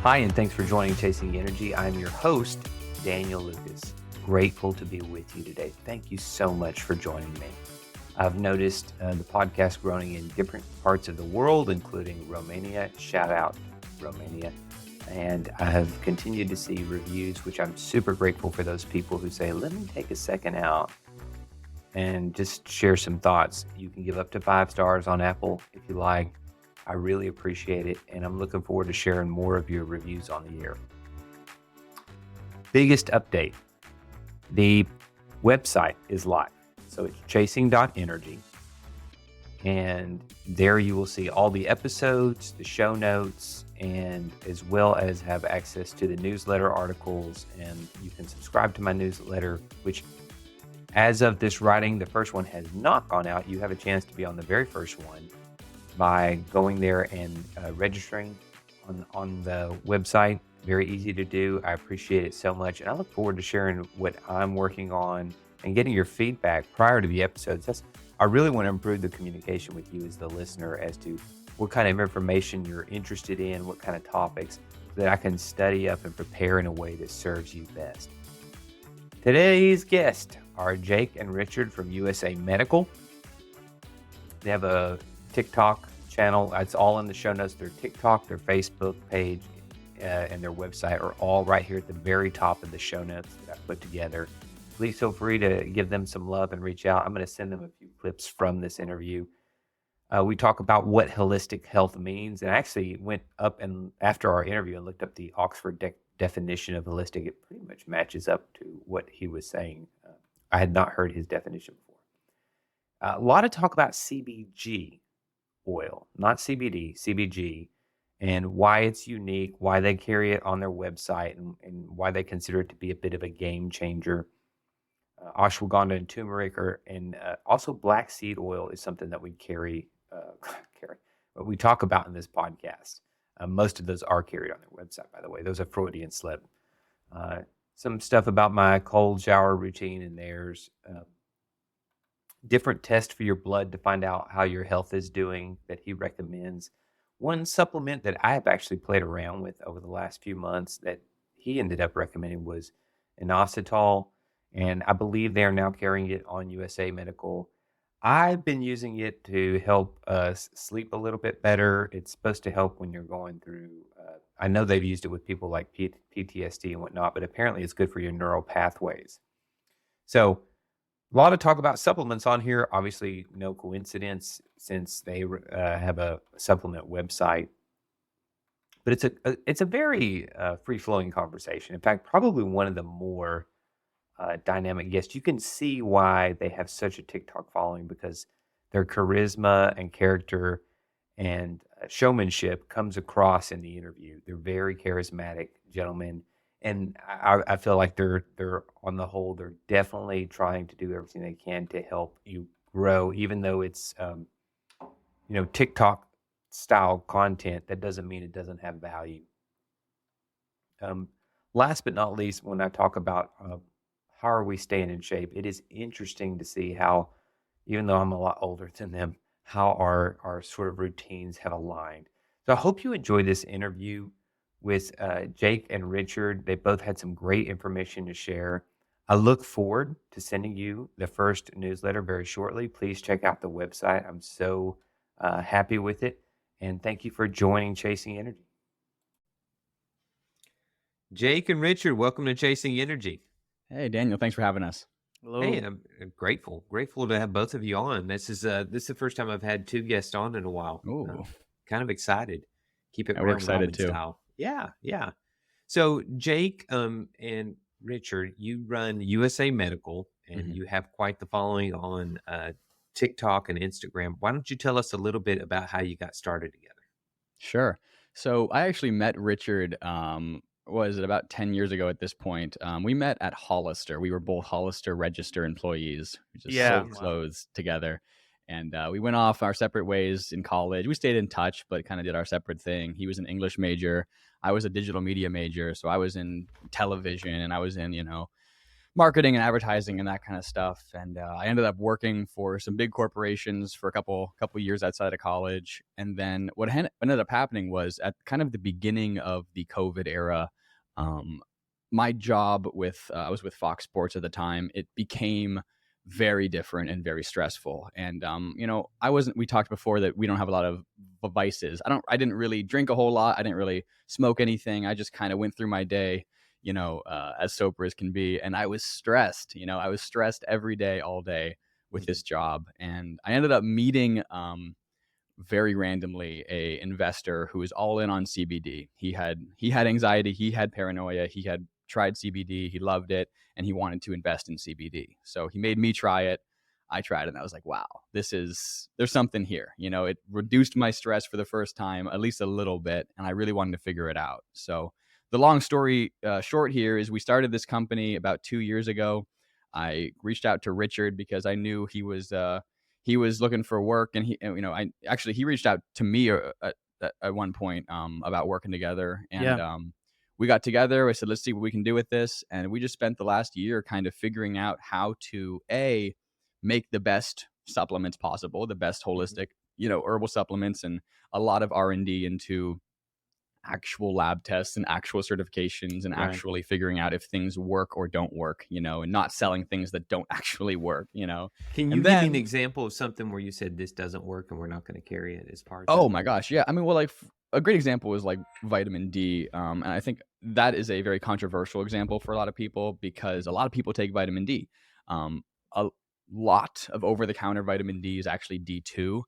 Hi, and thanks for joining Chasing Energy. I'm your host, Daniel Lucas. Grateful to be with you today. Thank you so much for joining me. I've noticed the podcast growing in different parts of the world, including Romania. Shout out Romania. And I have continued to see reviews, which I'm super grateful for those people who say, let me take a second out and just share some thoughts. You can give up to 5 stars on Apple if you like. I really appreciate it, and I'm looking forward to sharing more of your reviews on the air. Biggest update. The website is live. So it's chasing.energy. And there you will see all the episodes, the show notes, and as well as have access to the newsletter articles. And you can subscribe to my newsletter, which as of this writing, the first one has not gone out. You have a chance to be on the very first one by going there and registering on the website. Very easy to do. I appreciate it so much. And I look forward to sharing what I'm working on and getting your feedback prior to the episodes. I really want to improve the communication with you as the listener as to what kind of information you're interested in, what kind of topics, so that I can study up and prepare in a way that serves you best. Today's guests are Jake and Richard from USA Medical. They have a TikTok channel. It's all in the show notes. Their TikTok, their Facebook page, and their website are all right here at the very top of the show notes that I put together. Please feel free to give them some love and reach out. I'm going to send them a few clips from this interview. We talk about what holistic health means, and I actually went up and after our interview and looked up the Oxford definition of holistic. It pretty much matches up to what he was saying. I had not heard his definition before. A lot of talk about CBG oil, not CBD, CBG, and why it's unique, why they carry it on their website, and why they consider it to be a bit of a game changer. Ashwagandha and turmeric, and also black seed oil is something that we carry, what we talk about in this podcast. Most of those are carried on their website, by the way. Those are Freudian slip. Some stuff about my cold shower routine in theirs. Different tests for your blood to find out how your health is doing that he recommends. One supplement that I have actually played around with over the last few months that he ended up recommending was inositol, and I believe they are now carrying it on USA Medical. I've been using it to help us sleep a little bit better. It's supposed to help when you're going through, I know they've used it with people like PTSD and whatnot, but apparently it's good for your neural pathways. So a lot of talk about supplements on here. Obviously, no coincidence since they have a supplement website. But it's a very free-flowing conversation. In fact, probably one of the more dynamic guests. You can see why they have such a TikTok following, because their charisma and character and showmanship comes across in the interview. They're very charismatic gentlemen. And I feel like they're on the whole, they're definitely trying to do everything they can to help you grow, even though it's, TikTok style content. That doesn't mean it doesn't have value. Last but not least, when I talk about how are we staying in shape, it is interesting to see how, even though I'm a lot older than them, how our sort of routines have aligned. So I hope you enjoy this interview with Jake and Richard. They both had some great information to share. I look forward to sending you the first newsletter very shortly. Please check out the website. I'm so happy with it. And thank you for joining Chasing Energy. Jake and Richard, welcome to Chasing Energy. Hey, Daniel, thanks for having us. Hello. Hey, I'm grateful to have both of you on. This is the first time I've had 2 guests on in a while. Ooh. Kind of excited. Keep it we're excited too. Style. Yeah. So Jake and Richard, you run USA Medical, and you have quite the following on TikTok and Instagram. Why don't you tell us a little bit about how you got started together? Sure. So I actually met Richard, was it about 10 years ago at this point? We met at Hollister. We were both Hollister Register employees. We just sold clothes together. And we went off our separate ways in college. We stayed in touch, but kind of did our separate thing. He was an English major. I was a digital media major. So I was in television, and I was in, marketing and advertising and that kind of stuff. And I ended up working for some big corporations for a couple years outside of college. And then what ended up happening was at kind of the beginning of the COVID era, my job with I was with Fox Sports at the time. It became very different and very stressful. And I wasn't. We talked before that we don't have a lot of vices. I didn't really drink a whole lot. I didn't really smoke anything. I just kind of went through my day, as sober as can be. And I was stressed. I was stressed every day, all day with this job. And I ended up meeting very randomly a investor who was all in on CBD. He had anxiety, he had paranoia, he had tried CBD, he loved it, and he wanted to invest in CBD. So he made me try it. I tried it and I was like, wow, there's something here. It reduced my stress for the first time, at least a little bit, and I really wanted to figure it out. So the long story short here is we started this company about 2 years ago. I reached out to Richard because I knew he was looking for work, and he reached out to me at one point about working together, and we got together. I said, let's see what we can do with this, and we just spent the last year kind of figuring out how to make the best supplements possible, the best holistic herbal supplements, and a lot of R&D into actual lab tests and actual certifications and actually figuring out if things work or don't work, and not selling things that don't actually work, Can you give me an example of something where you said this doesn't work and we're not going to carry it as part of Oh my gosh. Yeah. I mean, well, like a great example is like vitamin D. And I think that is a very controversial example for a lot of people because a lot of people take vitamin D. A lot of over-the-counter vitamin D is actually D2,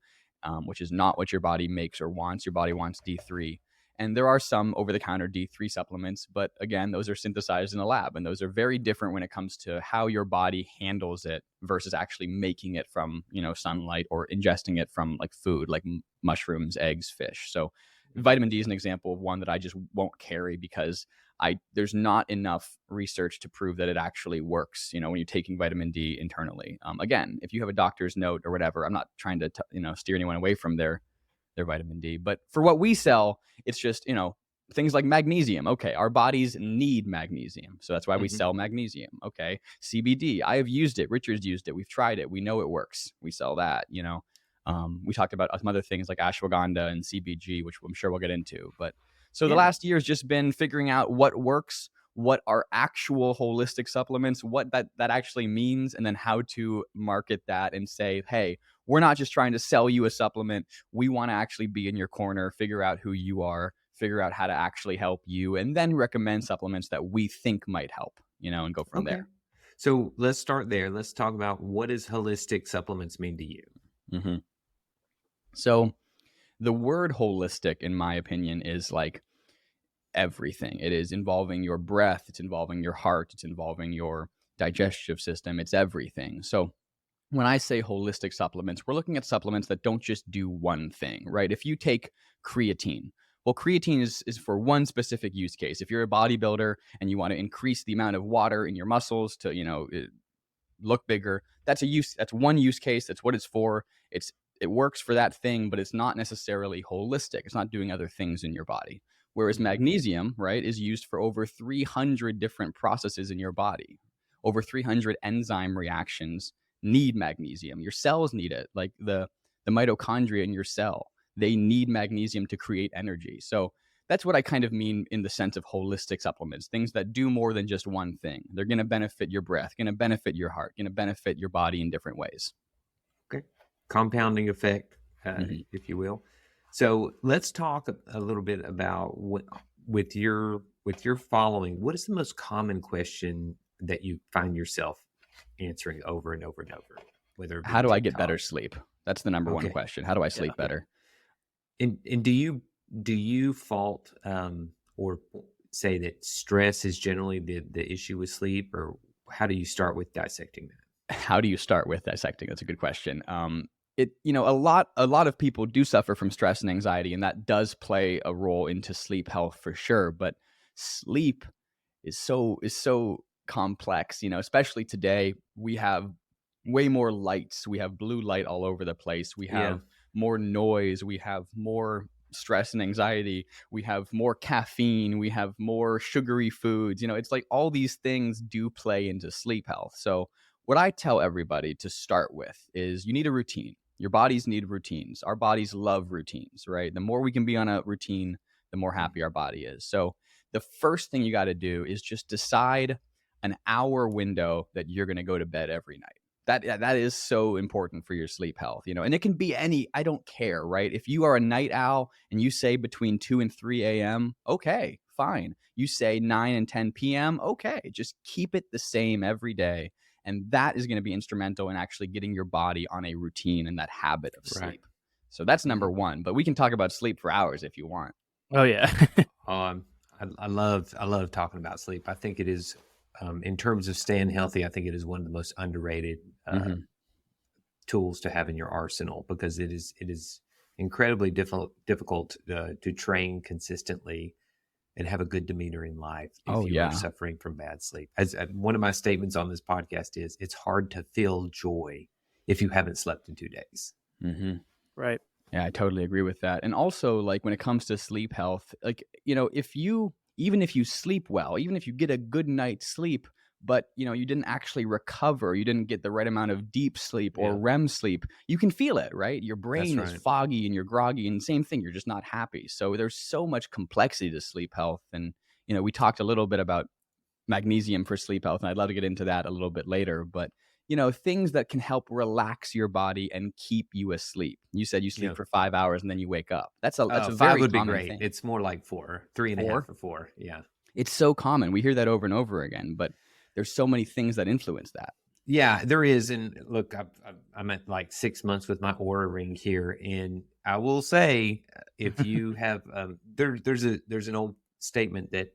which is not what your body makes or wants. Your body wants D3. And there are some over-the-counter D3 supplements, but again, those are synthesized in a lab, and those are very different when it comes to how your body handles it versus actually making it from, sunlight or ingesting it from like food, like mushrooms, eggs, fish. So vitamin D is an example of one that I just won't carry because there's not enough research to prove that it actually works, when you're taking vitamin D internally. Again, if you have a doctor's note or whatever, I'm not trying to, steer anyone away from their vitamin D. But for what we sell, it's just, things like magnesium. Okay, our bodies need magnesium. So that's why we sell magnesium. Okay, CBD. I have used it. Richard's used it. We've tried it. We know it works. We sell that, We talked about some other things like ashwagandha and CBG, which I'm sure we'll get into. But so the last year has just been figuring out what works, what are actual holistic supplements, what that actually means, and then how to market that and say, hey, we're not just trying to sell you a supplement. We want to actually be in your corner, figure out who you are, figure out how to actually help you, and then recommend supplements that we think might help, and go from there. So let's start there. Let's talk about what does holistic supplements mean to you? Mm-hmm. So the word holistic, in my opinion, is like everything. It is involving your breath. It's involving your heart. It's involving your digestive system. It's everything. So when I say holistic supplements, we're looking at supplements that don't just do one thing, right? If you take creatine, well, creatine is for one specific use case. If you're a bodybuilder and you want to increase the amount of water in your muscles to, look bigger, that's one use case. That's what it's for. It works for that thing, but it's not necessarily holistic. It's not doing other things in your body. Whereas magnesium, right, is used for over 300 different processes in your body. Over 300 enzyme reactions need magnesium. Your cells need it, like the mitochondria in your cell. They need magnesium to create energy. So that's what I kind of mean in the sense of holistic supplements, things that do more than just one thing. They're going to benefit your breath, going to benefit your heart, going to benefit your body in different ways. Okay. Compounding effect, if you will. So let's talk a little bit about with your following, what is the most common question that you find yourself answering over and over and over? How do I get better sleep? That's the number one question. How do I sleep better? And do you fault or say that stress is generally the issue with sleep, or how do you start with dissecting that? How do you start with dissecting? That's a good question. A lot of people do suffer from stress and anxiety, and that does play a role into sleep health for sure. But sleep is so complex, especially today. We have way more lights. We have blue light all over the place. We have more noise. We have more stress and anxiety. We have more caffeine. We have more sugary foods. It's like all these things do play into sleep health. So what I tell everybody to start with is you need a routine. Your bodies need routines. Our bodies love routines, right? The more we can be on a routine, the more happy our body is. So the first thing you got to do is just decide an hour window that you're going to go to bed every night. That is so important for your sleep health, and it can be I don't care, right? If you are a night owl and you say between 2 and 3 a.m., okay, fine. You say 9 and 10 p.m., okay. Just keep it the same every day. And that is going to be instrumental in actually getting your body on a routine and that habit of sleep. Right. So that's number one, but we can talk about sleep for hours if you want. Oh yeah. I love talking about sleep. I think it is, in terms of staying healthy, I think it is one of the most underrated tools to have in your arsenal, because it is incredibly difficult to train consistently and have a good demeanor in life if you are suffering from bad sleep. As one of my statements on this podcast is, it's hard to feel joy if you haven't slept in 2 days. Mm-hmm. Right. Yeah, I totally agree with that. And also, like, when it comes to sleep health, like, even if you sleep well, even if you get a good night's sleep, but you didn't actually recover, you didn't get the right amount of deep sleep or REM sleep, you can feel it, right? Your brain is foggy and you're groggy, and same thing, you're just not happy. So there's so much complexity to sleep health. And we talked a little bit about magnesium for sleep health, and I'd love to get into that a little bit later, but things that can help relax your body and keep you asleep. You said you sleep for 5 hours and then you wake up. That's a very 5 would be common great. thing. It's more like 4, 3.5 or 4. Yeah. It's so common. We hear that over and over again, but there's so many things that influence that. Yeah, there is. And look, I'm at like 6 months with my Aura ring here, and I will say, if you have, there's an old statement that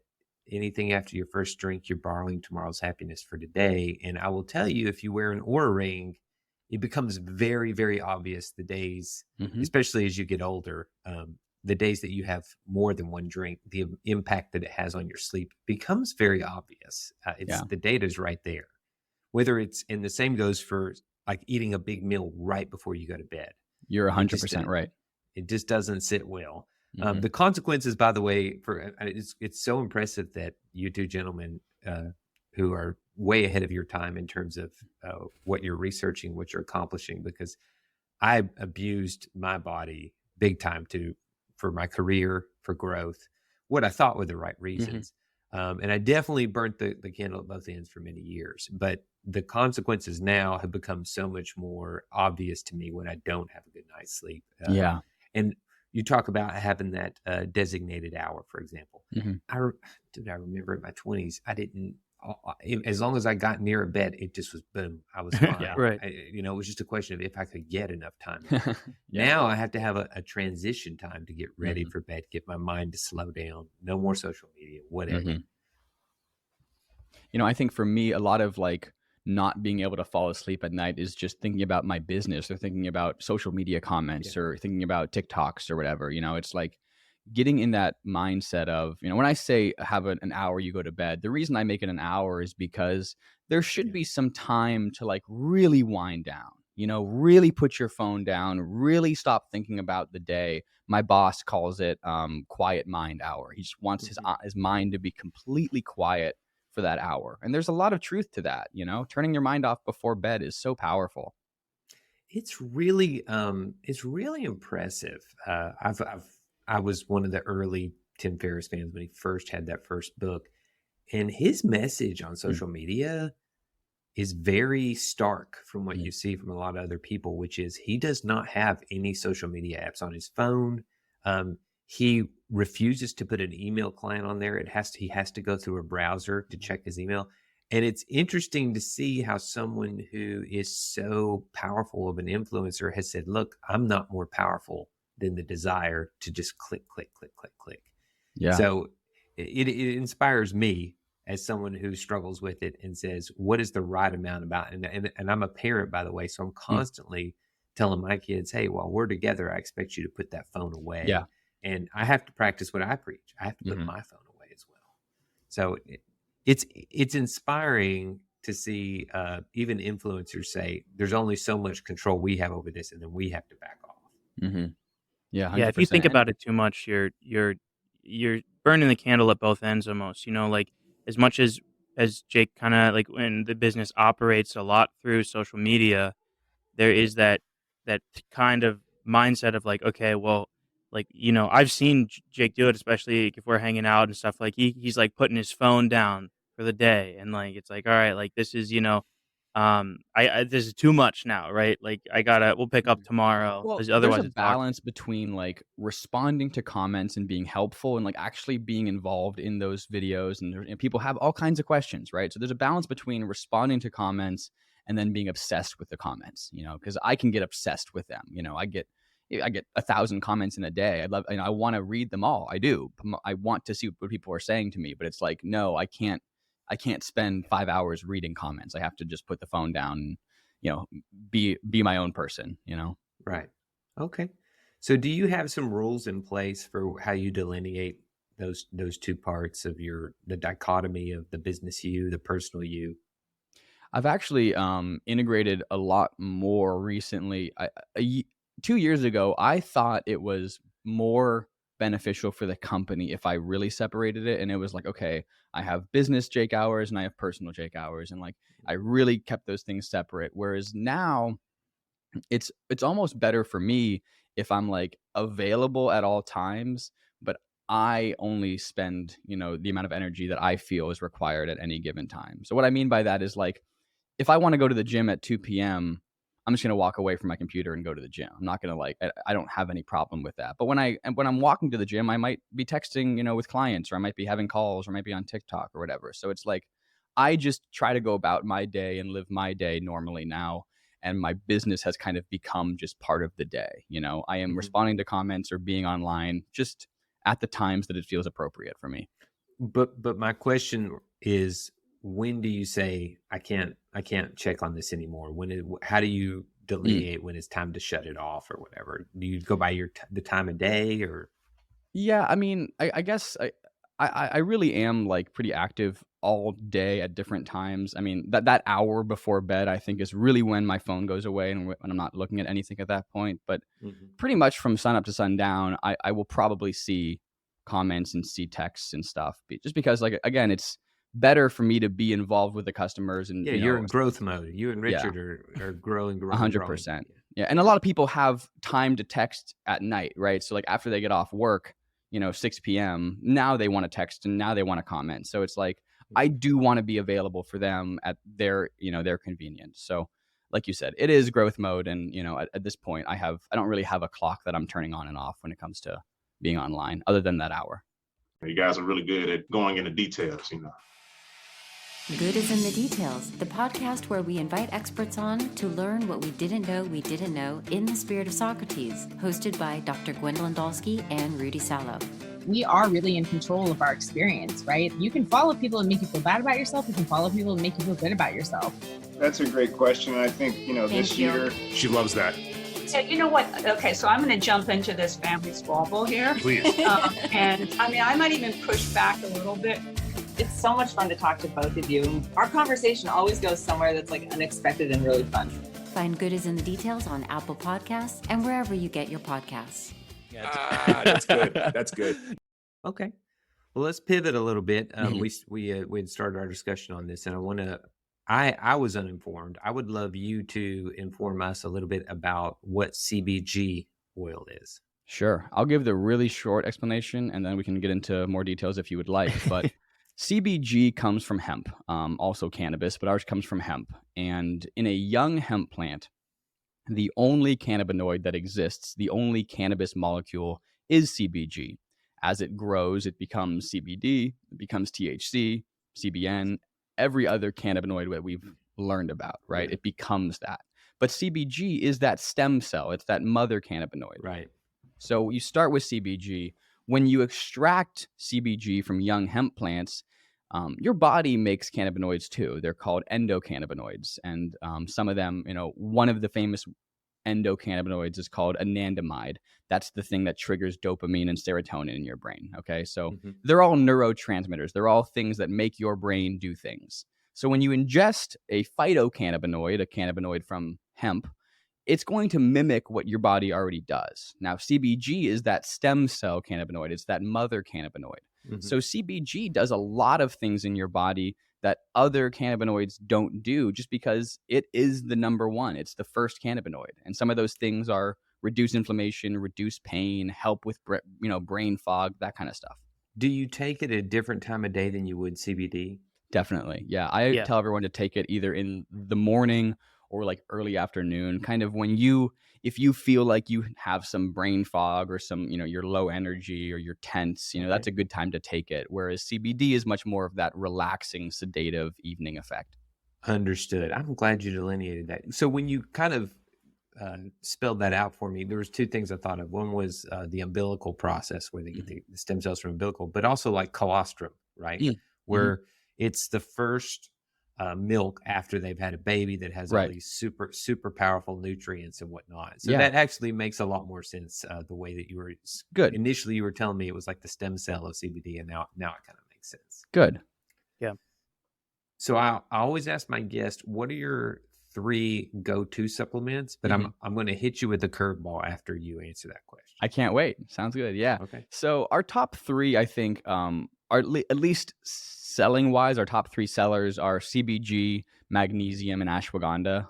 anything after your first drink, you're borrowing tomorrow's happiness for today. And I will tell you, if you wear an Aura ring, it becomes very, very obvious the days, especially as you get older, the days that you have more than one drink, the impact that it has on your sleep becomes very obvious. The data's right there. Whether it's, and the same goes for like eating a big meal right before you go to bed. You're 100% right. It just doesn't sit well. The consequences, by the way, it's so impressive that you two gentlemen who are way ahead of your time in terms of what you're researching, what you're accomplishing, because I abused my body big time for my career, for growth, what I thought were the right reasons. And I definitely burnt the candle at both ends for many years. But the consequences now have become so much more obvious to me when I don't have a good night's sleep. And you talk about having that designated hour, for example. I remember in my 20s, I didn't, as long as I got near a bed, it just was boom. I was fine. Right. It was just a question of if I could get enough time. Now I have to have a transition time to get ready for bed, get my mind to slow down. No more social media, whatever. I think for me, a lot of like not being able to fall asleep at night is just thinking about my business or thinking about social media comments or thinking about TikToks or whatever. It's like getting in that mindset of, when I say have an hour you go to bed, the reason I make it an hour is because there should be some time to like really wind down, really put your phone down, really stop thinking about the day. My boss calls it quiet mind hour. He just wants his mind to be completely quiet for that hour. And there's a lot of truth to that. Turning your mind off before bed is so powerful. It's really impressive. I was one of the early Tim Ferriss fans when he first had that first book, and his message on social media is very stark from what you see from a lot of other people, which is he does not have any social media apps on his phone. He refuses to put an email client on there. He has to go through a browser to check his email. And it's interesting to see how someone who is so powerful of an influencer has said, look, I'm not more powerful than the desire to just click, click, click, click, click. Yeah. So it inspires me as someone who struggles with it and says, what is the right amount about? And I'm a parent, by the way, so I'm constantly telling my kids, hey, while we're together, I expect you to put that phone away. Yeah. And I have to practice what I preach. I have to put my phone away as well. So it's inspiring to see even influencers say there's only so much control we have over this, and then we have to back off. Yeah, Yeah, if you think 100%. about it too much, you're burning the candle at both ends almost. Like as much as Jake kind of like when the business operates a lot through social media, there is that kind of mindset of like, okay, well, like I've seen Jake do it, especially like, if we're hanging out and stuff. Like he's like putting his phone down for the day, and like it's like, all right, like this is I this is too much now, right? Like we'll pick up tomorrow, Well, 'cause there's a otherwise it's awkward. balance between like responding to comments and being helpful and like actually being involved in those videos. And people have all kinds of questions, right? So there's a balance between responding to comments and then being obsessed with the comments, because I can get obsessed with them. I get 1,000 comments in a day. I want to read them all. I do. I want to see what people are saying to me, but it's like, no, I can't. I can't spend 5 hours reading comments. I have to just put the phone down and, be my own person. Right. Okay. So do you have some rules in place for how you delineate those two parts of the dichotomy of the business you, the personal you? I've actually integrated a lot more recently. 2 years ago, I thought it was more beneficial for the company if I really separated it. And it was like, okay, I have business Jake hours and I have personal Jake hours. And like, I really kept those things separate. Whereas now it's almost better for me if I'm like available at all times, but I only spend, the amount of energy that I feel is required at any given time. So what I mean by that is like, if I want to go to the gym at 2 p.m., I'm just going to walk away from my computer and go to the gym. I'm not going to I don't have any problem with that. But when I'm walking to the gym, I might be texting, with clients, or I might be having calls, or I might be on TikTok or whatever. So it's like, I just try to go about my day and live my day normally now. And my business has kind of become just part of the day. I am responding to comments or being online just at the times that it feels appropriate for me. But my question is, when do you say I can't check on this anymore? How do you delineate when it's time to shut it off or whatever? Do you go by the time of day or? Yeah, I mean, I guess I really am like pretty active all day at different times. I mean, that hour before bed, I think, is really when my phone goes away and when I'm not looking at anything at that point. But pretty much from sun up to sundown, I will probably see comments and see texts and stuff. Just because, like, again, it's better for me to be involved with the customers and Yeah, you're in growth mode. You and yeah, Richard are growing, 100%. Yeah, and a lot of people have time to text at night, right? So like after they get off work, 6 p.m., now they want to text and now they want to comment. So it's like, I do want to be available for them at their convenience. So like you said, it is growth mode. And, at this point, I don't really have a clock that I'm turning on and off when it comes to being online other than that hour. You guys are really good at going into details. Good is in the Details, the podcast where we invite experts on to learn what we didn't know in the spirit of Socrates, hosted by Dr. Gwendolyn Dolsky and Rudy Salo. We are really in control of our experience, right? You can follow people and make you feel bad about yourself. You can follow people and make you feel good about yourself. That's a great question. I think, this year. She loves that. So you know what? Okay, so I'm going to jump into this family squabble here. Please. And I mean, I might even push back a little bit. It's so much fun to talk to both of you. Our conversation always goes somewhere that's like unexpected and really fun. Find Good is in the Details on Apple Podcasts and wherever you get your podcasts. That's good. That's good. Okay. Well, let's pivot a little bit. We had started our discussion on this, and I was uninformed. I would love you to inform us a little bit about what CBG oil is. Sure. I'll give the really short explanation, and then we can get into more details if you would like. But CBG comes from hemp, also cannabis, but ours comes from hemp. And in a young hemp plant, the only cannabinoid that exists, the only cannabis molecule is CBG. As it grows, it becomes CBD, it becomes THC, CBN, every other cannabinoid that we've learned about, right? It becomes that. But CBG is that stem cell. It's that mother cannabinoid. Right. So you start with CBG. When you extract CBG from young hemp plants, your body makes cannabinoids too. They're called endocannabinoids. And some of them, one of the famous endocannabinoids is called anandamide. That's the thing that triggers dopamine and serotonin in your brain. Okay. So they're all neurotransmitters. They're all things that make your brain do things. So when you ingest a phytocannabinoid, a cannabinoid from hemp, it's going to mimic what your body already does. Now, CBG is that stem cell cannabinoid. It's that mother cannabinoid. So CBG does a lot of things in your body that other cannabinoids don't do, just because it is the number one. It's the first cannabinoid. And some of those things are reduce inflammation, reduce pain, help with brain fog, that kind of stuff. Do you take it at a different time of day than you would CBD? Definitely. Yeah. I tell everyone to take it either in the morning or like early afternoon, kind of when if you feel like you have some brain fog or some, you're low energy or you're tense, that's a good time to take it. Whereas CBD is much more of that relaxing, sedative evening effect. Understood. I'm glad you delineated that. So when you kind of spelled that out for me, there was two things I thought of. One was the umbilical process, where they get the stem cells from umbilical, but also like colostrum, right? Where it's the first milk after they've had a baby that has all these super, super powerful nutrients and whatnot. So that actually makes a lot more sense, the way that you were good. Initially, you were telling me it was like the stem cell of CBD, and now it kind of makes sense. Good. Yeah. So I always ask my guests, what are your 3 go-to supplements? But I'm going to hit you with a curveball after you answer that question. I can't wait. Sounds good. Yeah. Okay. So our top 3, I think, are at least selling wise, our top 3 sellers are CBG, magnesium, and ashwagandha.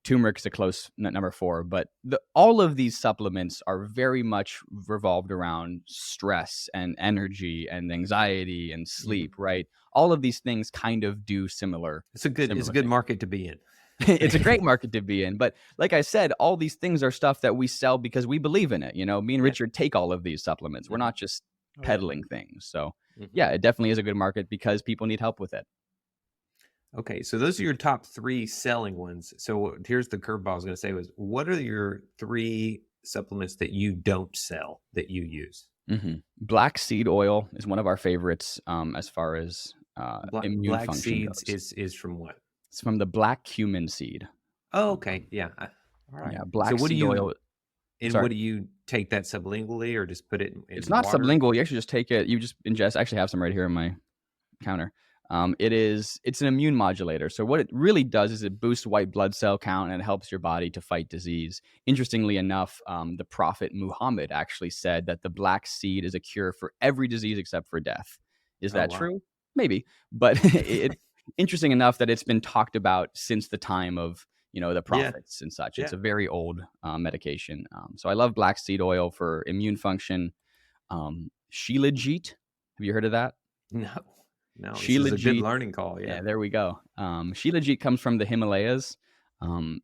Turmeric is a close number 4, but all of these supplements are very much revolved around stress and energy and anxiety and sleep, right? All of these things kind of do similar. It's a good market to be in. It's a great market to be in. But like I said, all these things are stuff that we sell because we believe in it. Me and Richard take all of these supplements. We're not just peddling things. So yeah, it definitely is a good market because people need help with it. Okay, so those are your top 3 selling ones. So here's the curveball I was going to say was, what are your 3 supplements that you don't sell that you use? Black seed oil is one of our favorites, as far as immune black function seeds goes. is from what? It's from the black cumin seed. Oh, okay. Yeah. All right. Yeah, black so seed oil. And what do you take that sublingually, or just put it in It's not water? sublingual. You actually just take it. You just ingest. I actually have some right here on my counter. It's an immune modulator. So what it really does is it boosts white blood cell count and it helps your body to fight disease. Interestingly enough, the Prophet Muhammad actually said that the black seed is a cure for every disease except for death. Is that true? Maybe. But it's interesting enough that it's been talked about since the time of, the prophets and such. It's a very old medication. So I love black seed oil for immune function. Shilajit. Have you heard of that? No, this is a good learning call. Yeah, there we go. Shilajit comes from the Himalayas.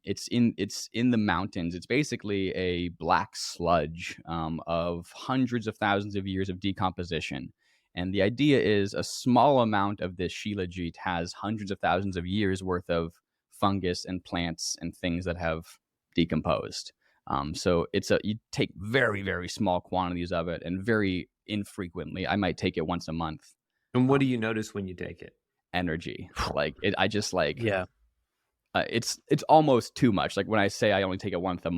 It's in the mountains. It's basically a black sludge of hundreds of thousands of years of decomposition. And the idea is a small amount of this Shilajit has hundreds of thousands of years worth of fungus and plants and things that have decomposed. So you take very, very small quantities of it and very infrequently. I might take it once a month. And what do you notice when you take it? Energy. It's almost too much. Like when I say I only take it once a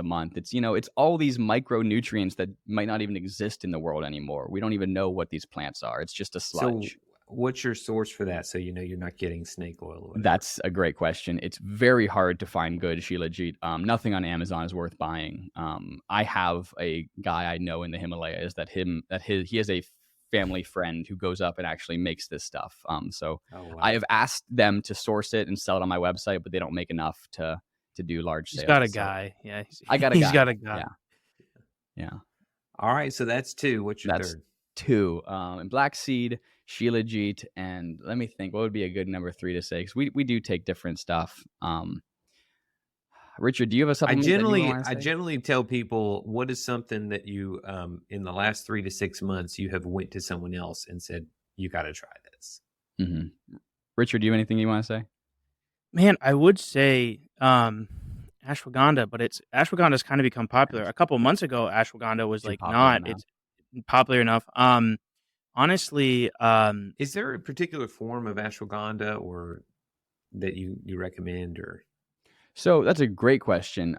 month, it's all these micronutrients that might not even exist in the world anymore. We don't even know what these plants are. It's just a sludge. So what's your source for that? So you're not getting snake oil. That's a great question. It's very hard to find good Shilajit. Nothing on Amazon is worth buying. I have a guy I know in the Himalayas he has a family friend who goes up and actually makes this stuff. I have asked them to source it and sell it on my website, but they don't make enough to do large sales. He's got a guy. Yeah. I got a guy. He's got a guy. Yeah. All right. So that's 2. What's your third? 2. And black seed, Shilajit, and let me think, what would be a good number 3 to say? Because we do take different stuff. Richard, do you have a supplement? I generally tell people, what is something that you, in the last 3 to 6 months, you have went to someone else and said, you got to try this. Richard, do you have anything you want to say? Man, I would say ashwagandha, but ashwagandha's kind of become popular. A couple months ago, ashwagandha was it's popular enough. Honestly, is there a particular form of ashwagandha or that you recommend, or? So that's a great question.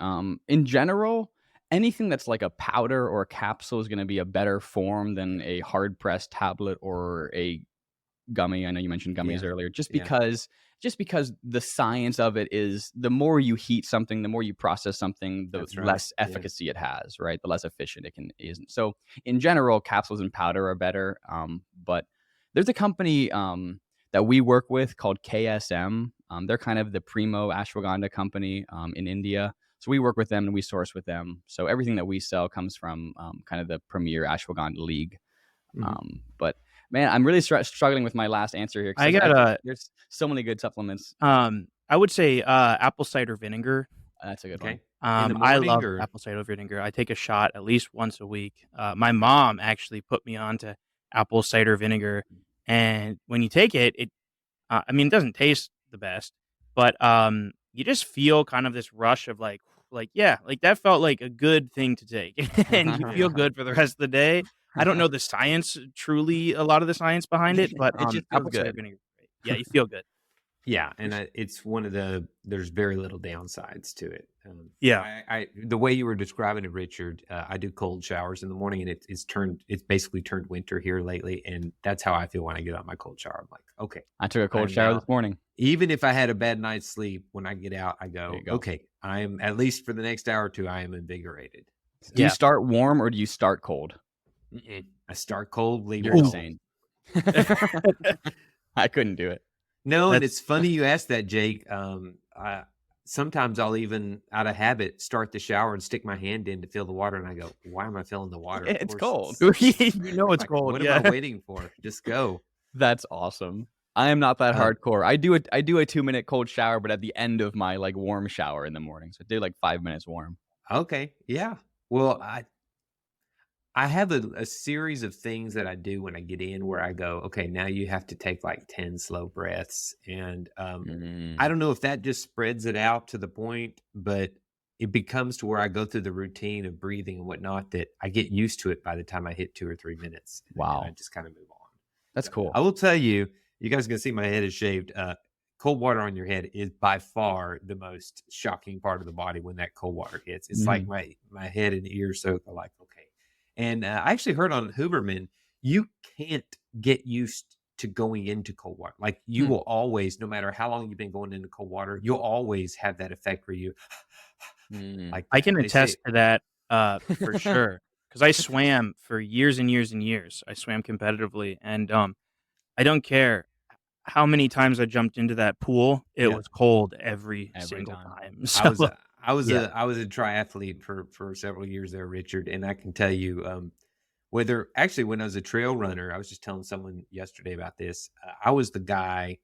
In general, anything that's like a powder or a capsule is going to be a better form than a hard pressed tablet or a gummy. I know you mentioned gummies earlier, just because just because the science of it is the more you heat something, the more you process something, the That's right. less Yeah. efficacy it has, right? The less efficient it isn't. So in general, capsules and powder are better. But there's a company that we work with called KSM. They're kind of the primo ashwagandha company in India. So we work with them and we source with them. So everything that we sell comes from kind of the premier ashwagandha league. But man, I'm really struggling with my last answer here. I got there's so many good supplements. I would say apple cider vinegar. That's a good Okay. one. In the I morning love or? apple cider vinegar. I take a shot at least once a week. My mom actually put me on to apple cider vinegar, and when you take it, I mean, it doesn't taste the best, but you just feel kind of this rush of like yeah, like that felt like a good thing to take, and you feel good for the rest of the day. I don't know the science, truly a lot of the science behind it, but It just feels apple cider good. vinegar, is great. Yeah, you feel good. Yeah, and it's one of there's very little downsides to it. Yeah. I the way you were describing it, Richard, I do cold showers in the morning, and it's basically turned winter here lately, and that's how I feel when I get out of my cold shower. I'm like, okay, I took a cold I'm shower now- this morning. even if I had a bad night's sleep, when I get out, I go, There you go. okay, I am, at least for the next hour or two, I am invigorated. So, Do you start warm or do you start cold? I start cold, leave You're it cold. insane. I couldn't do it. No, and That's- it's funny you asked that, Jake. Sometimes I'll even, out of habit, start the shower and stick my hand in to feel the water, and I go, "Why am I feeling the water? Of It's course cold. You know it's like, cold. What Yeah. am I waiting for? Just go." That's awesome. I am not that Uh, hardcore. I do a 2-minute cold shower, but at the end of my like warm shower in the morning. So I do like 5 minutes warm. Okay, yeah. Well, I have a series of things that I do when I get in where I go, okay, now you have to take like 10 slow breaths, and I don't know if that just spreads it out to the point, but it becomes to where I go through the routine of breathing and whatnot that I get used to it by the time I hit 2 or 3 minutes. And Wow. I just kind of move on. That's cool. I will tell you, you guys can see my head is shaved. Cold water on your head is by far the most shocking part of the body when that cold water hits. It's like my head and ears soak are like, okay. And I actually heard on Huberman, you can't get used to going into cold water. Like you will always, no matter how long you've been going into cold water, you'll always have that effect where you like I can they attest say- to that for sure, because I swam for years and years and years. I swam competitively, and I don't care how many times I jumped into that pool. It was cold every single time. So, I was a triathlete for several years there, Richard, and I can tell you, when I was a trail runner, I was just telling someone yesterday about this. I was the guy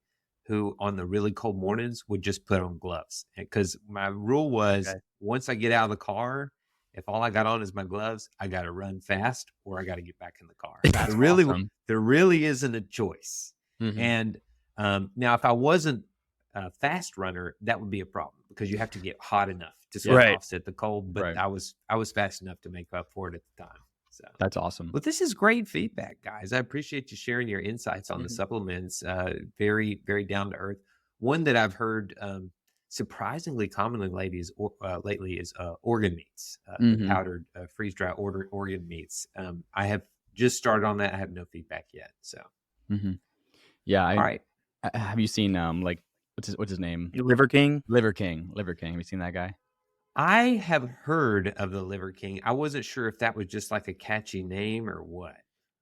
who, on the really cold mornings, would just put on gloves, because my rule was once I get out of the car, if all I got on is my gloves, I got to run fast or I got to get back in the car. That's awesome. There really isn't a choice. Mhm. And now, if I wasn't a fast runner, that would be a problem because you have to get hot enough to sort of offset the cold. But I was fast enough to make up for it at the time. So That's awesome. Well, this is great feedback, guys. I appreciate you sharing your insights on the supplements. Very, very down to earth. One that I've heard surprisingly commonly lately is organ meats, the powdered freeze dry organ meats. I have just started on that. I have no feedback yet. So yeah. All right. Have you seen like what's his name? Liver King. Liver King. Have you seen that guy? I have heard of the Liver King. I wasn't sure if that was just like a catchy name or what.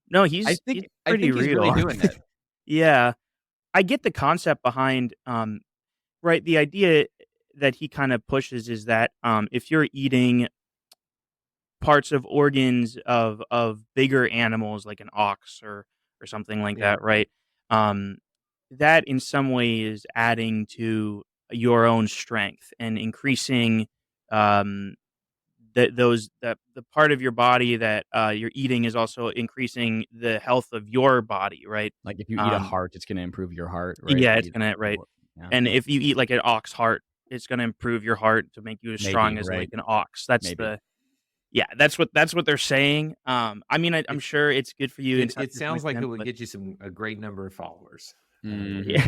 No, I he's think pretty he's real. really doing it. Yeah, I get the concept behind right. The idea that he kind of pushes is that if you're eating parts of organs of bigger animals like an ox or something like that, right? That in some way is adding to your own strength and increasing the part of your body that you're eating is also increasing the health of your body, right? Like if you eat a heart, it's going to improve your heart, right? Yeah, it's going to, Yeah. And if you eat like an ox heart, it's going to improve your heart to make you as strong as like an ox. That's that's what they're saying. I mean, I'm sure it's good for you. It sounds like it would get you a great number of followers. Mhm.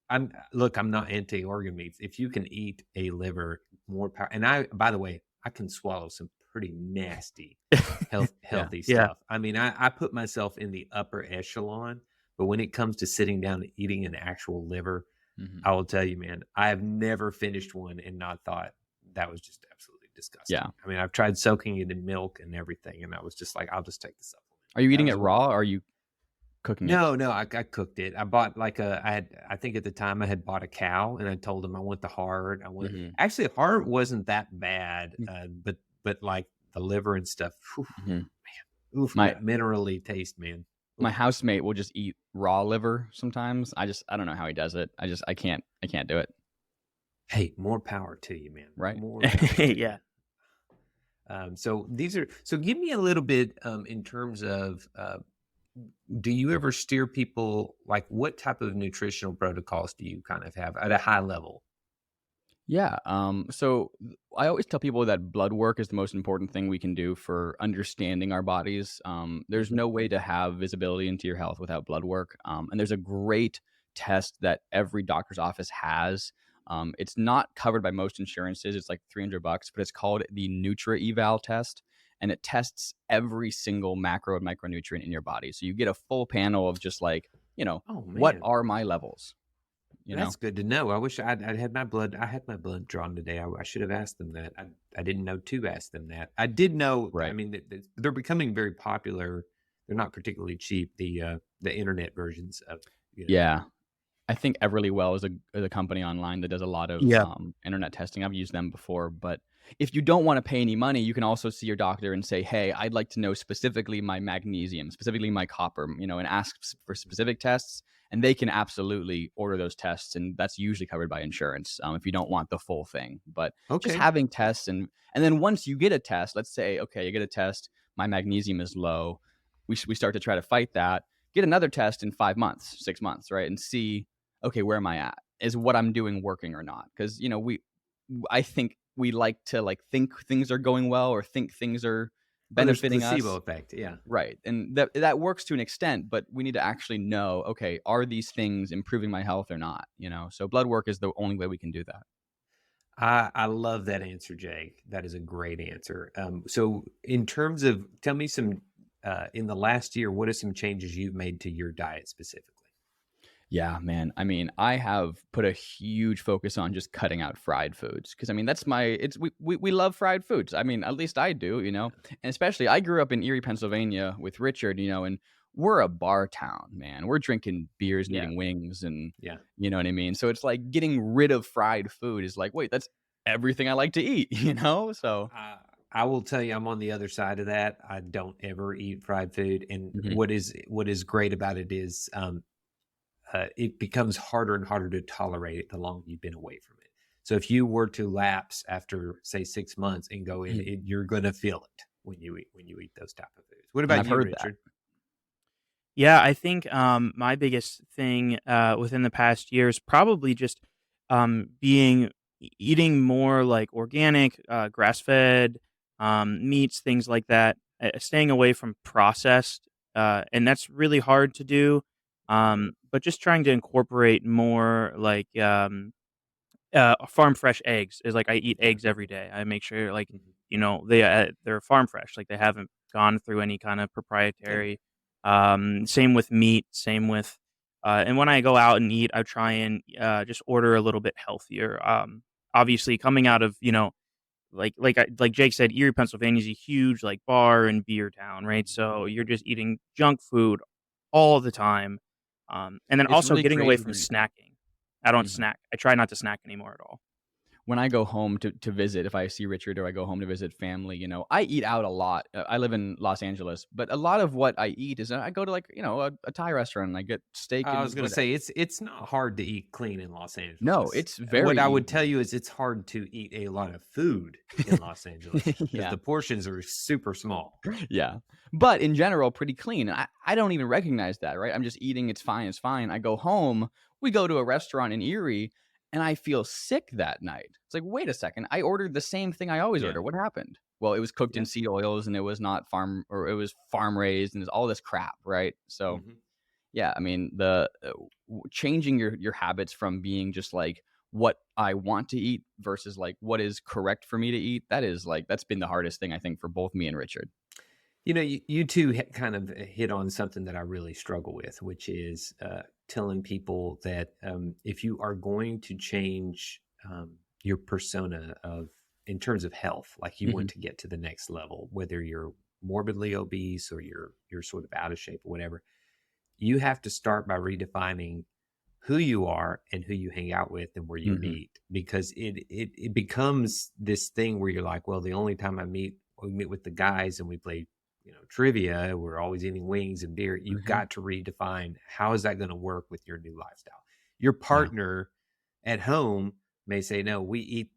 I'm not anti organ meats. If you can eat a liver, more power. And by the way, I can swallow some pretty nasty healthy stuff. I mean, I put myself in the upper echelon, But when it comes to sitting down and eating an actual liver, Mhm. I will tell you, man, I have never finished one and not thought that was just absolutely disgusting. Yeah. I mean, I've tried soaking it in milk and everything, and I was just like, I'll just take the supplement. Are you That eating it was one. raw or are you cooking it? No, I cooked it. I bought like I think at the time I had bought a cow, and I told him I want the heart. Mhm. Actually, heart wasn't that bad, but like the liver and stuff, whew, Mhm. oof, My that minerally taste, man. my Oof. housemate will just eat raw liver sometimes. I don't know how he does it. I can't do it, Hey, more power to you, man. right? More power to you. Yeah. So give me a little bit in terms of do you ever steer people, like what type of nutritional protocols do you kind of have at a high level? Yeah. So I always tell people that blood work is the most important thing we can do for understanding our bodies. There's Mhm. no way to have visibility into your health without blood work. And there's a great test that every doctor's office has. It's not covered by most insurances. It's like $300, but it's called the Nutra Eval test. And it tests every single macro and micronutrient in your body. So you get a full panel of just like, Oh what man, are my levels? You know? that's good to know. I wish I'd had my blood. I had my blood drawn today. I should have asked them that. I didn't know to ask them that. I did know. I Right. mean, they're becoming very popular. They're not particularly cheap. The internet versions of Yeah. I think Everlywell is a company online that does a lot of Yeah. internet testing. I've used them before, but if you don't want to pay any money, you can also see your doctor and say, "Hey, I'd like to know specifically my magnesium, specifically my copper," and ask for specific tests, and they can absolutely order those tests, and that's usually covered by insurance if you don't want the full thing. But just Okay. having tests, and then once you get a test, let's say, okay, you get a test, my magnesium is low, we start to try to fight that. Get another test in 5 months, 6 months, right, and see, okay, where am I at? Is what I'm doing working or not? Because I think we like to think things are going well or think things are Oh, there's benefiting placebo us, effect. Yeah. right? And that works to an extent, but we need to actually know, okay, are these things improving my health or not? So blood work is the only way we can do that. I love that answer, Jake. That is a great answer. So, in terms of, tell me some in the last year, what are some changes you've made to your diet specifically? Yeah, man. I mean, I have put a huge focus on just cutting out fried foods because that's we love fried foods. I mean, at least I do, and especially I grew up in Erie, Pennsylvania with Richard, and we're a bar town, man. We're drinking beers and Yeah. eating wings and Yeah. you know what I mean? So it's like getting rid of fried food is like, wait, that's everything I like to eat, So I will tell you, I'm on the other side of that. I don't ever eat fried food, and Mhm. what is great about it is it becomes harder and harder to tolerate it the longer you've been away from it. So if you were to lapse after, say, 6 months and go in, Mhm. you're going to feel it when you eat those type of foods. What And about I've you, heard that. Richard? Yeah, I think my biggest thing within the past year is probably just eating more like organic, grass fed meats, things like that. Staying away from processed, and that's really hard to do. But just trying to incorporate more like farm fresh eggs is like I eat Yeah. eggs every day. I make sure like Mhm. they're farm fresh, like they haven't gone through any kind of Yeah. proprietary. Same with meat. Same with and when I go out and eat, I try and just order a little bit healthier. Obviously, coming out of like Jake said, Erie, Pennsylvania is a huge like bar and beer town, right? So you're just eating junk food all the time, and then It's also really getting away crazy from when snacking. I don't Mhm. snack. I try not to snack anymore at all. When I go home to visit, if I see Richard or I go home to visit family, I eat out a lot. I live in Los Angeles, but a lot of what I eat is I go to a Thai restaurant and I get steak I was and going to say it's not hard to eat clean in Los no, Angeles. it's What very I would easy. tell you is it's hard to eat a lot of food in Los Angeles because Yeah, the portions are super small. yeah. But in general, pretty clean. And I don't even recognize that, right? I'm just eating. It's fine. It's fine. I go home. We go to a restaurant in Erie and I feel sick that night. It's like, wait a second. I ordered the same thing I always Yeah. order. What happened? Well, it was cooked in Yeah. seed oils and it was not it was farm raised and it's all this crap, right? So Mhm. yeah, I mean, the changing your habits from being just like what I want to eat versus like what is correct for me to eat. That's been the hardest thing I think for both me and Richard. You two kind of hit on something that I really struggle with, which is telling people that if you are going to change your persona in terms of health, like you want to get to the next level, whether you're morbidly obese or you're sort of out of shape or whatever, you have to start by redefining who you are and who you hang out with and where you meet, because it becomes this thing where you're like, well, the only time we meet with the guys and we play trivia, we're always eating wings and beer. You've got to redefine how is that going to work with your new lifestyle. Your partner at home may say, no, we eat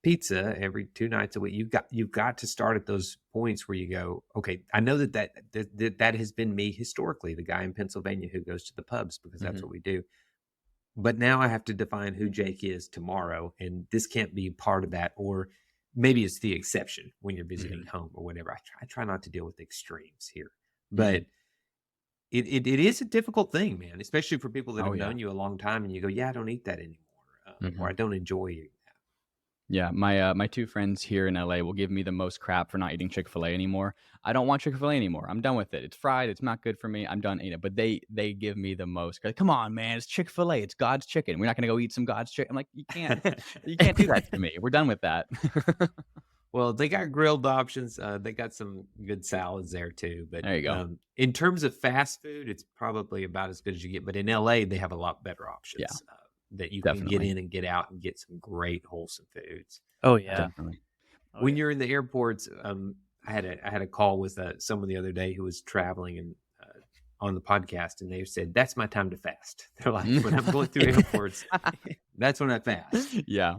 pizza every 2 nights a week. You've got to start at those points where you go, okay, I know that has been me historically, the guy in Pennsylvania who goes to the pubs because that's what we do. But now I have to define who Jake is tomorrow, and this can't be part of that. Or maybe it's the exception when you're visiting home or whatever. I try not to deal with extremes here, but it is a difficult thing, man, especially for people that have known you a long time and you go, yeah, I don't eat that anymore, or I don't enjoy eating that. Yeah, my 2 friends here in LA will give me the most crap for not eating Chick-fil-A anymore. I don't want Chick-fil-A anymore. I'm done with it. It's fried. It's not good for me. I'm done eating it. But they give me the most. Like, come on, man. It's Chick-fil-A. It's God's chicken. We're not gonna go eat some God's chicken. I'm like, you can't do that to me. We're done with that. Well, they got grilled options. They got some good salads there too. But there you go. In terms of fast food, it's probably about as good as you get. But in LA, they have a lot better options. Yeah. That you can get in and get out and get some great wholesome foods. Oh yeah, definitely. When you're in the airports, I had a call with someone the other day who was traveling and on the podcast, and they said that's my time to fast. They're like, when I'm going through airports, that's when I fast. Yeah.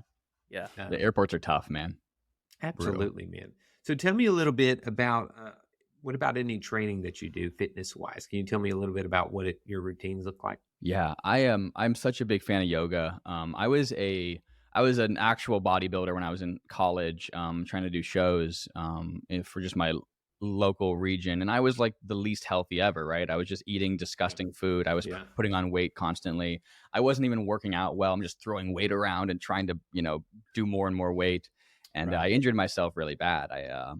The airports are tough, man. Absolutely, man. So tell me a little bit about what about any training that you do fitness wise? Can you tell me a little bit about what your routines look like? Yeah, I'm such a big fan of yoga. I was an actual bodybuilder when I was in college, trying to do shows for just my local region, and I was like the least healthy ever, right? I was just eating disgusting food. I was putting on weight constantly. I wasn't even working out well. I'm just throwing weight around and trying to, do more and more weight. And I injured myself really bad. I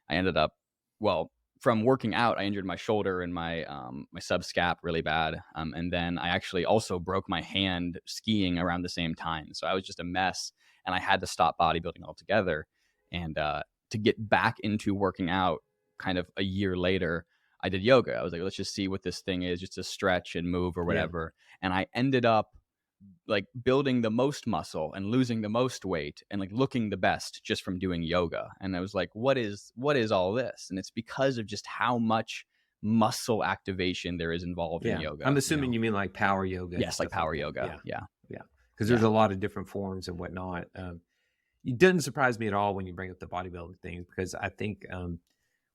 ended up, from working out, I injured my shoulder and my subscap really bad. And then I actually also broke my hand skiing around the same time. So I was just a mess, and I had to stop bodybuilding altogether. And to get back into working out kind of a year later, I did yoga. I was like, let's just see what this thing is, just to stretch and move or whatever. And I ended up like building the most muscle and losing the most weight and like looking the best just from doing yoga. And I was like, what is all this? And it's because of just how much muscle activation there is involved in yoga. I'm assuming you mean like power yoga. Yes, like power yoga. Yeah. Because there's a lot of different forms and whatnot. It doesn't surprise me at all when you bring up the bodybuilding thing, because I think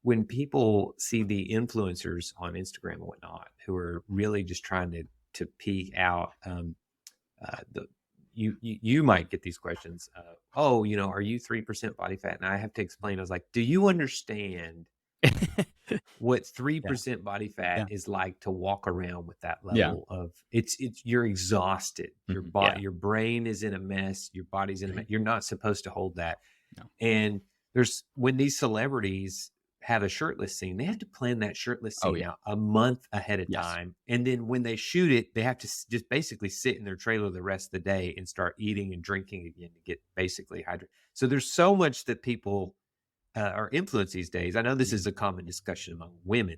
when people see the influencers on Instagram and whatnot who are really just trying to peak out, you might get these questions. Are you 3% body fat? And I have to explain. I was like, do you understand what 3% body fat is like to walk around with that level of it's you're exhausted. Your body, your brain is in a mess. Your body's in a mess. You're not supposed to hold that. No. And when these celebrities have a shirtless scene, they have to plan that shirtless scene out a month ahead of time. And then when they shoot it, they have to just basically sit in their trailer the rest of the day and start eating and drinking again to get basically hydrated. So there's so much that people are influenced these days. I know this is a common discussion among women,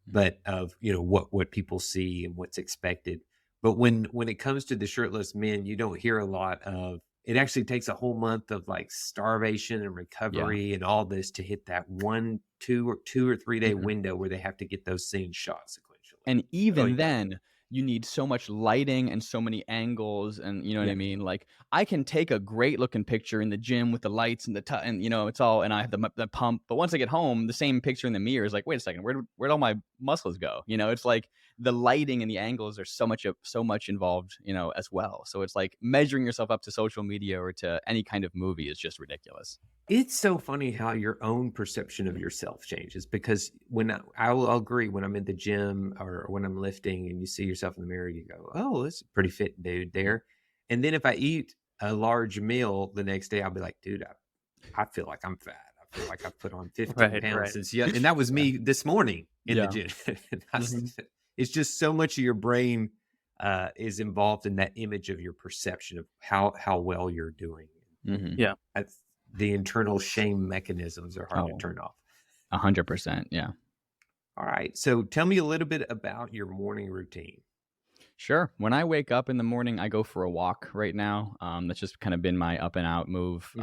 but of, what people see and what's expected. But when it comes to the shirtless men, you don't hear a lot of, it actually takes a whole month of like starvation and recovery and all this to hit that 1, 2 or 3 day window where they have to get those scenes shot sequentially. And even then, you need so much lighting and so many angles, and you know what I mean? Like, I can take a great looking picture in the gym with the lights and it's all, and I have the pump. But once I get home, the same picture in the mirror is like, wait a second, where'd all my muscles go? It's like the lighting and the angles are so much involved, as well. So it's like measuring yourself up to social media or to any kind of movie is just ridiculous. It's so funny how your own perception of yourself changes, because when I'll agree, when I'm in the gym or when I'm lifting and you see yourself in the mirror, you go, oh, that's a pretty fit dude there. And then if I eat a large meal the next day, I'll be like, dude, I feel like I'm fat. I feel like I've put on 15 Right, pounds right. since and that was me this morning in the Yeah. gym. Mhm. It's just so much of your brain is involved in that image of your perception of how well you're doing. Mhm. Yeah. That's, the internal shame mechanisms are hard to Oh, turn off. 100%. Yeah. All right. So tell me a little bit about your morning routine. Sure. When I wake up in the morning, I go for a walk right now. That's just kind of been my up and out move.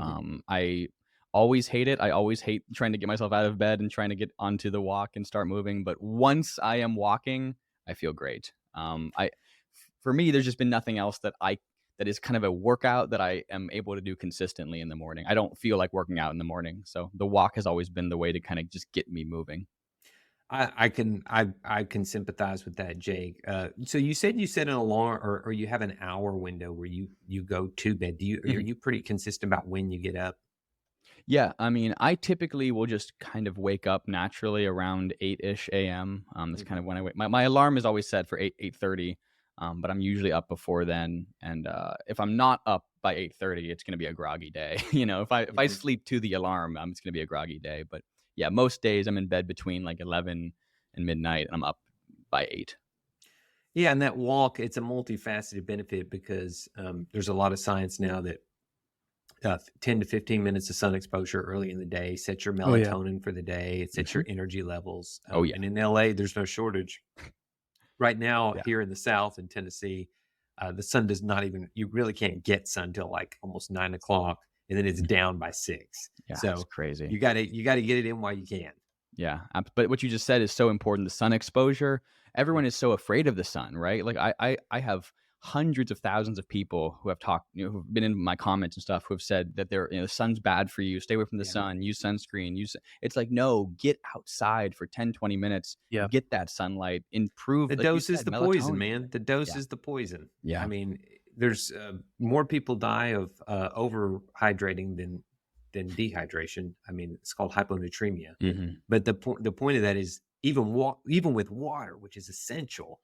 I always hate it. I always hate trying to get myself out of bed and trying to get onto the walk and start moving. But once I am walking, I feel great. For me, there's just been nothing else that is kind of a workout that I am able to do consistently in the morning. I don't feel like working out in the morning. So the walk has always been the way to kind of just get me moving. I can sympathize with that, Jake. So you said you set an alarm, or you have an hour window where you go to bed. Are you pretty consistent about when you get up? Yeah, I mean, I typically will just kind of wake up naturally around 8-ish a.m. That's kind of when I wake. My alarm is always set for 8:30, but I'm usually up before then. And if I'm not up by 8:30, it's going to be a groggy day. If I sleep to the alarm, it's going to be a groggy day. But yeah, most days I'm in bed between like 11 and midnight, and I'm up by 8. Yeah, and that walk, it's a multifaceted benefit because there's a lot of science now that 10 to 15 minutes of sun exposure early in the day sets your Oh, yeah. melatonin for the day. It sets your energy levels. Oh, yeah. And in LA, there's no shortage. Right now, Yeah. here in the South in Tennessee, the sun does not even, you really can't get sun till like almost 9 o'clock, and then it's down by 6. Yeah, So it's crazy. you gotta get it in while you can. Yeah, but what you just said is so important. The sun exposure. Everyone is so afraid of the sun, right? Like I have hundreds of thousands of people who have talked, who've been in my comments and stuff, who have said that the sun's bad for you. Stay away from the sun. Use sunscreen. It's like, no, get outside for 10, 20 minutes. Yeah. Get that sunlight. Improve. The like you dose is said, the poison, melatonin. man. The dose Yeah. is the poison. Yeah. I mean, there's more people die of overhydrating than dehydration. I mean, it's called hyponatremia. Mhm. But the point of that is even with water, which is essential,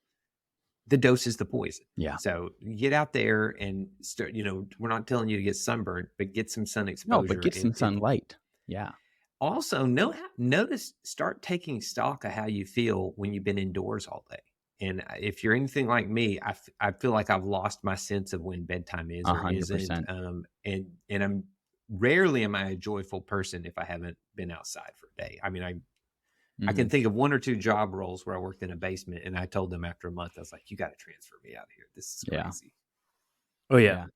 the dose is the poison. Yeah. So get out there and start. We're not telling you to get sunburned, but get some sun exposure. No, but get some sunlight. Yeah. Also, start taking stock of how you feel when you've been indoors all day. And if you're anything like me, I feel like I've lost my sense of when bedtime is or isn't. 100%. And I'm rarely am I a joyful person if I haven't been outside for a day. I mean, I can think of 1 or 2 job roles where I worked in a basement, and I told them after a month, I was like, "You got to transfer me out of here. This is Yeah. crazy." Oh yeah.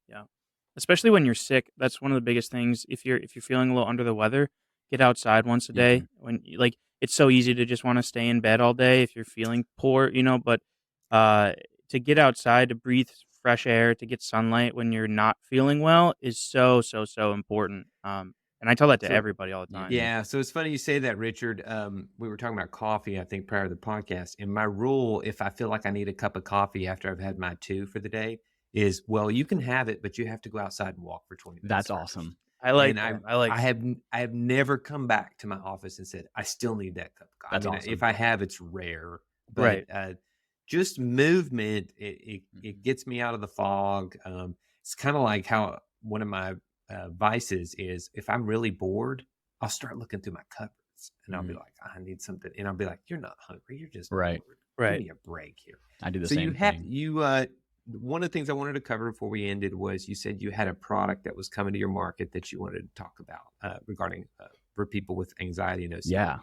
Especially when you're sick, that's one of the biggest things. If you're feeling a little under the weather, get outside once a day. When it's so easy to just want to stay in bed all day if you're feeling poor, but to get outside, to breathe fresh air, to get sunlight when you're not feeling well is so important. And I tell that to everybody all the time. Yeah. So it's funny you say that, Richard. We were talking about coffee, I think, prior to the podcast. And my rule, if I feel like I need a cup of coffee after I've had my 2 for the day, is, well, you can have it, but you have to go outside and walk for 20 minutes. That's first. awesome. I like And that. I have never come back to my office and said, I still need that cup of coffee. That's I mean, awesome. if I have, it's rare. But just movement, it gets me out of the fog. It's kind of like how one of my vices is, if I'm really bored, I'll start looking through my cupboards and I'll be like, I need something. And I'll be like, you're not hungry. You're just bored. Give me a break here. I do the So same thing. One of the things I wanted to cover before we ended was you said you had a product that was coming to your market that you wanted to talk about regarding for people with anxiety and OCD.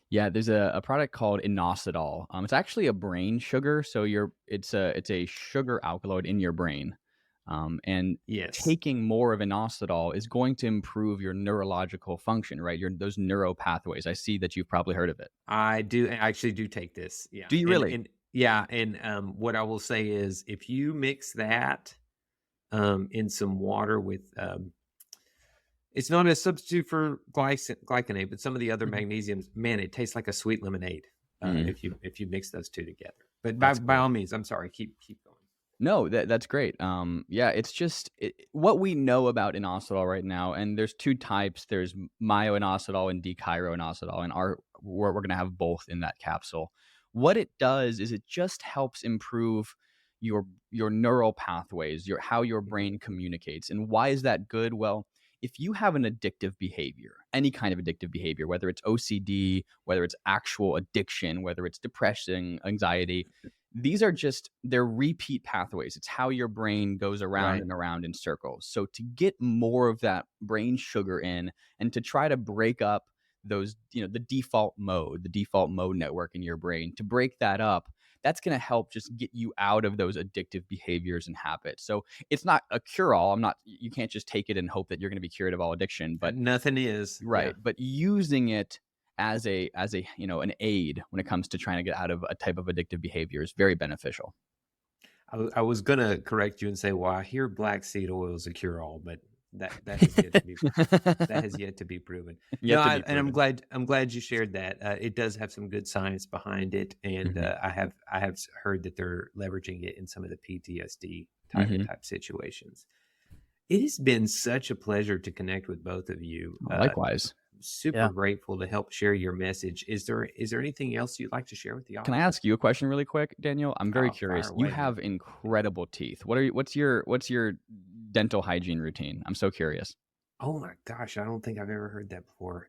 Yeah, there's a product called inositol. It's actually a brain sugar, so it's a sugar alkaloid in your brain. And taking more of inositol is going to improve your neurological function, right? Those neuro pathways. I see that you've probably heard of it. I do. I actually do take this. Yeah. Do you really? And what I will say is, if you mix that in some water with, it's not a substitute for glycinate, but some of the other magnesiums, man, it tastes like a sweet lemonade if you mix those two together. But by all means, I'm sorry, keep going. No, that's great. It's just what we know about inositol right now, and there's 2 types. There's myo-inositol and dechiro-inositol, and we're going to have both in that capsule. What it does is it just helps improve your neural pathways, how your brain communicates. And why is that good? Well, if you have an addictive behavior, any kind of addictive behavior, whether it's OCD, whether it's actual addiction, whether it's depression, anxiety, they're repeat pathways. It's how your brain goes around Right. and around in circles. So to get more of that brain sugar in and to try to break up those, the default mode network in your brain, to break that up, that's going to help just get you out of those addictive behaviors and habits. So it's not a cure-all. You can't just take it and hope that you're going to be cured of all addiction, but nothing is. right. Yeah. But using it as an aid when it comes to trying to get out of a type of addictive behavior is very beneficial. I was gonna correct you and say, well, I hear black seed oil is a cure-all, but that has yet to be that has yet to be proven. I'm glad you shared that. It does have some good science behind it, and I have heard that they're leveraging it in some of the PTSD type situations. It has been such a pleasure to connect with both of you. Likewise. Super grateful to help share your message. Is there anything else you'd like to share with the audience? Can I ask you a question really quick, Daniel? I'm very curious. You have incredible teeth. What's your dental hygiene routine? I'm so curious. Oh my gosh, I don't think I've ever heard that before.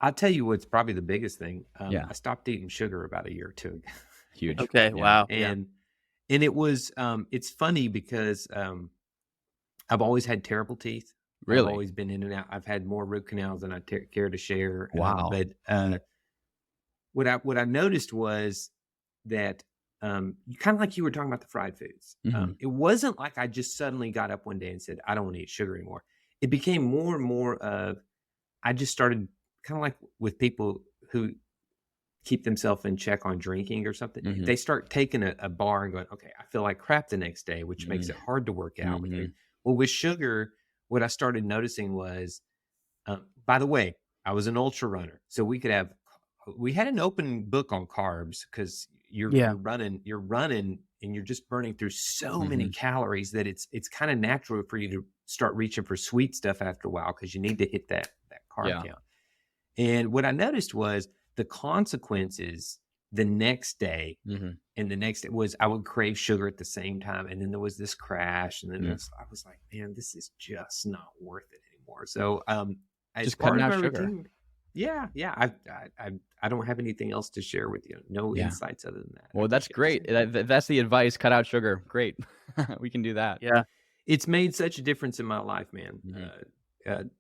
I'll tell you what's probably the biggest thing. I stopped eating sugar about a year or two ago. Huge. Okay. Yeah. Wow. And it was it's funny because I've always had terrible teeth. Really? I've always been in and out. I've had more root canals than I care to share. Wow. But what I noticed was that kind of like you were talking about the fried foods. It wasn't like I just suddenly got up one day and said, I don't want to eat sugar anymore. It became more and more of, I just started kind of like with people who keep themselves in check on drinking or something. They start taking a bar and going, okay, I feel like crap the next day, which makes it hard to work out. Well, with sugar, what I started noticing was, by the way, I was an ultra runner. So we had an open book on carbs because you're running and you're just burning through so many calories that it's kind of natural for you to start reaching for sweet stuff after a while because you need to hit that carb count. And what I noticed was the consequences the next day and the next day was I would crave sugar at the same time. And then there was this crash. And then I was like, man, this is just not worth it anymore. So just cutting out sugar. Routine, I don't have anything else to share with you. No insights other than that. Well, that's great. That's the advice. Cut out sugar. Great. We can do that. Yeah. It's made such a difference in my life, man. And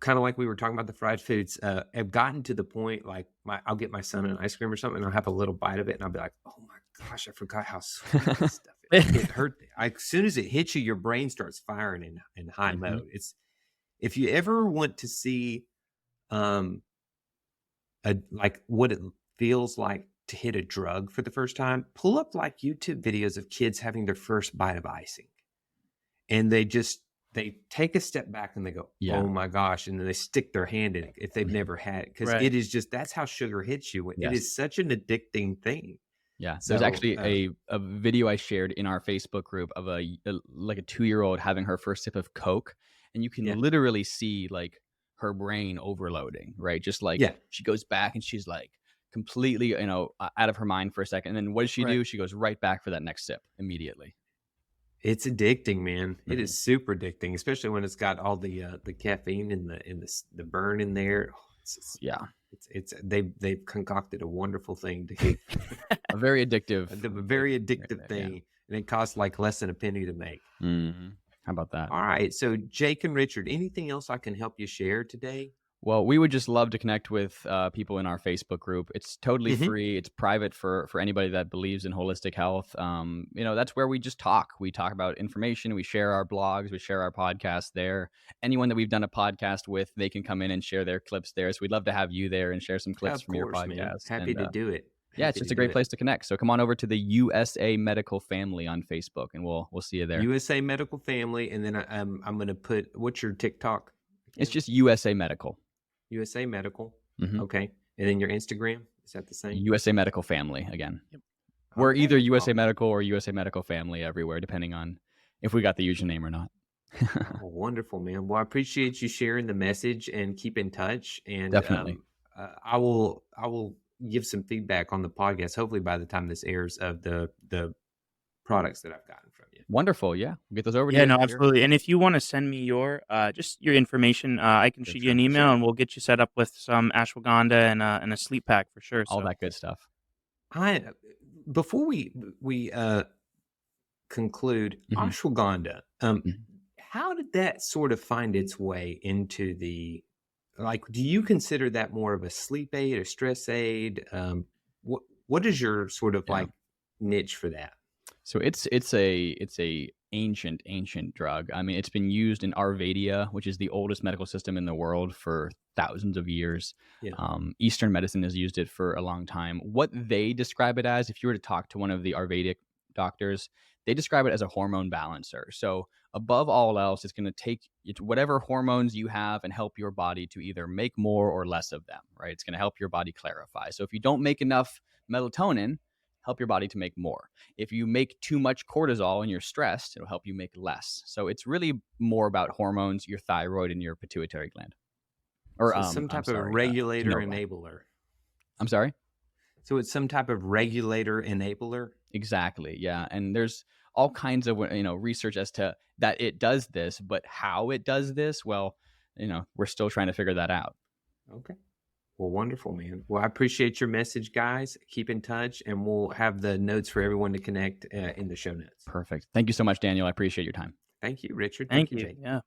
kind of like we were talking about the fried foods, have gotten to the point like I'll get my son an ice cream or something and I'll have a little bite of it and I'll be like, oh my gosh, I forgot how sweet this stuff is. It hurt. As soon as it hits you, your brain starts firing in high mode. It's, if you ever want to see like what it feels like to hit a drug for the first time, pull up like YouTube videos of kids having their first bite of icing. And they take a step back and they go, oh my gosh. And then they stick their hand in it if they've never had it. Because it is just, that's how sugar hits you. It is such an addicting thing. Yeah. So, there's actually a video I shared in our Facebook group of a 2-year-old having her first sip of Coke. And you can literally see like her brain overloading, right? Just like she goes back and she's like completely, out of her mind for a second. And then what does she do? She goes right back for that next sip immediately. It's addicting, man. It is super addicting, especially when it's got all the caffeine and the burn in there. They've concocted a wonderful thing to keep a very addictive, thing, and it costs like less than a penny to make. How about that? All right, so Jake and Richard, anything else I can help you share today? Well, we would just love to connect with people in our Facebook group. It's totally free. It's private for anybody that believes in holistic health. That's where we just talk. We talk about information. We share our blogs. We share our podcasts there. Anyone that we've done a podcast with, they can come in and share their clips there. So we'd love to have you there and share some clips from your podcast. Man. Happy to do it. Yeah, it's just a great place to connect. So come on over to the USA Medical Family on Facebook, and we'll see you there. USA Medical Family, and then I'm going to put, what's your TikTok? It's just USA Medical. USA Medical. Okay. And then your Instagram, is that the same? USA Medical Family again. Yep. We're either USA Medical or USA Medical Family everywhere, depending on if we got the username or not. Wonderful, man. Well, I appreciate you sharing the message and keep in touch. And definitely. I will give some feedback on the podcast, hopefully by the time this airs, of the products that I've gotten from you. Wonderful. Yeah. We'll get those over to Yeah, you. no, Sure. absolutely. And if you want to send me your just your information, I can shoot you an email and we'll get you set up with some ashwagandha and a sleep pack for sure. All So that good stuff. Before we conclude, Mhm. ashwagandha, Mhm. how did that sort of find its way into do you consider that more of a sleep aid, a stress aid? What is your sort of Yeah. niche for that? So it's a ancient drug. I mean, it's been used in Ayurveda, which is the oldest medical system in the world, for thousands of years. Yeah. Eastern medicine has used it for a long time. What they describe it as, if you were to talk to one of the Ayurvedic doctors, they describe it as a hormone balancer. So above all else, it's going to take whatever hormones you have and help your body to either make more or less of them, right? It's going to help your body clarify. So if you don't make enough melatonin, help your body to make more. If you make too much cortisol and you're stressed, it'll help you make less. So it's really more about hormones, your thyroid and your pituitary gland. Or So some type of regulator enabler. I'm sorry? So it's some type of regulator enabler? Exactly. Yeah. And there's all kinds of research as to that it does this, but how it does this, well, we're still trying to figure that out. Okay. Well, wonderful, man. Well, I appreciate your message, guys. Keep in touch, and we'll have the notes for everyone to connect in the show notes. Perfect. Thank you so much, Daniel. I appreciate your time. Thank you, Richard. thank you. Jake. Yeah.